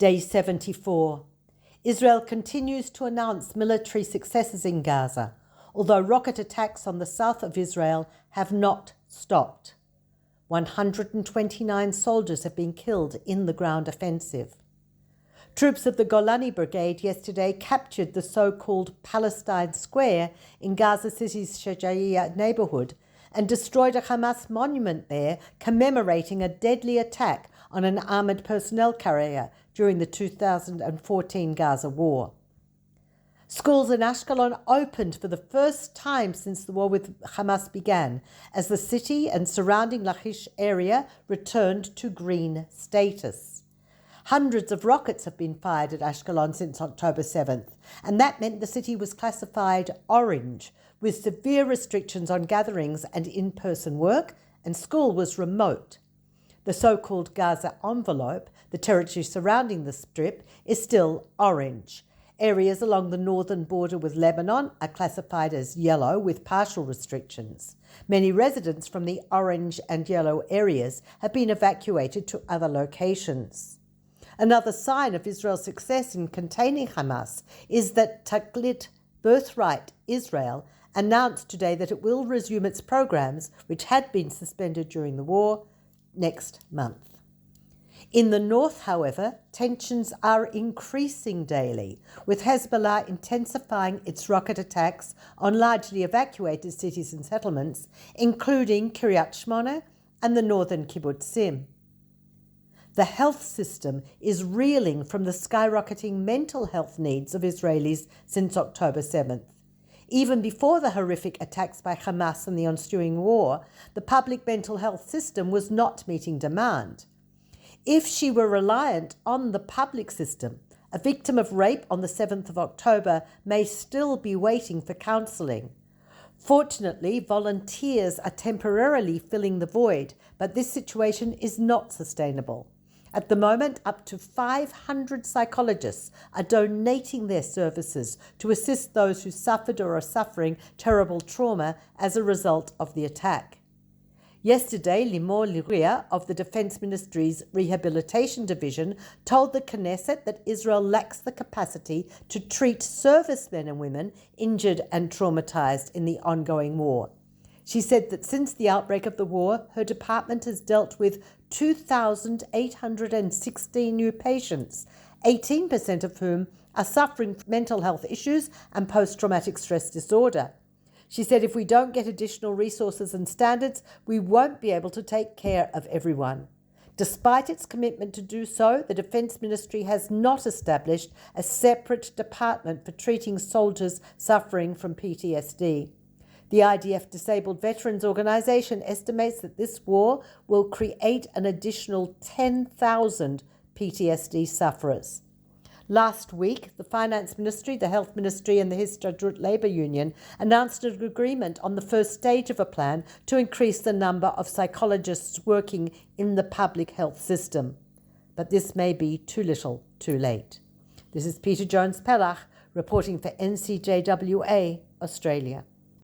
Day 74. Israel continues to announce military successes in Gaza, although rocket attacks on the south of Israel have not stopped. 129 soldiers have been killed in the ground offensive. Troops of the Golani Brigade yesterday captured the so-called Palestine Square in Gaza City's Shajaiya neighborhood and destroyed a Hamas monument there commemorating a deadly attack on an armored personnel carrier during the 2014 Gaza war. Schools in Ashkelon opened for the first time since the war with Hamas began, as the city and surrounding Lachish area returned to green status. Hundreds of rockets have been fired at Ashkelon since October 7th, and that meant the city was classified orange, with severe restrictions on gatherings and in-person work, and school was remote. The so-called Gaza envelope, the territory surrounding the strip, is still orange. Areas along the northern border with Lebanon are classified as yellow with partial restrictions. Many residents from the orange and yellow areas have been evacuated to other locations. Another sign of Israel's success in containing Hamas is that Taklit Birthright Israel announced today that it will resume its programs, which had been suspended during the war, next month. In the north, however, tensions are increasing daily, with Hezbollah intensifying its rocket attacks on largely evacuated cities and settlements, including Kiryat Shmona and the northern kibbutzim. The health system is reeling from the skyrocketing mental health needs of Israelis since October 7th. Even before the horrific attacks by Hamas and the ensuing war, the public mental health system was not meeting demand. If she were reliant on the public system, a victim of rape on the 7th of October may still be waiting for counselling. Fortunately, volunteers are temporarily filling the void, but this situation is not sustainable. At the moment, up to 500 psychologists are donating their services to assist those who suffered or are suffering terrible trauma as a result of the attack. Yesterday, Limor Liria of the Defense Ministry's Rehabilitation Division told the Knesset that Israel lacks the capacity to treat servicemen and women injured and traumatized in the ongoing war. She said that since the outbreak of the war, her department has dealt with 2,816 new patients, 18% of whom are suffering from mental health issues and post-traumatic stress disorder. She said if we don't get additional resources and standards, we won't be able to take care of everyone. Despite its commitment to do so, the Defense Ministry has not established a separate department for treating soldiers suffering from PTSD. The IDF Disabled Veterans Organization estimates that this war will create an additional 10,000 PTSD sufferers. Last week, the Finance Ministry, the Health Ministry and the Histadrut Labour Union announced an agreement on the first stage of a plan to increase the number of psychologists working in the public health system. But this may be too little, too late. This is Peter Jones-Pellach reporting for NCJWA, Australia.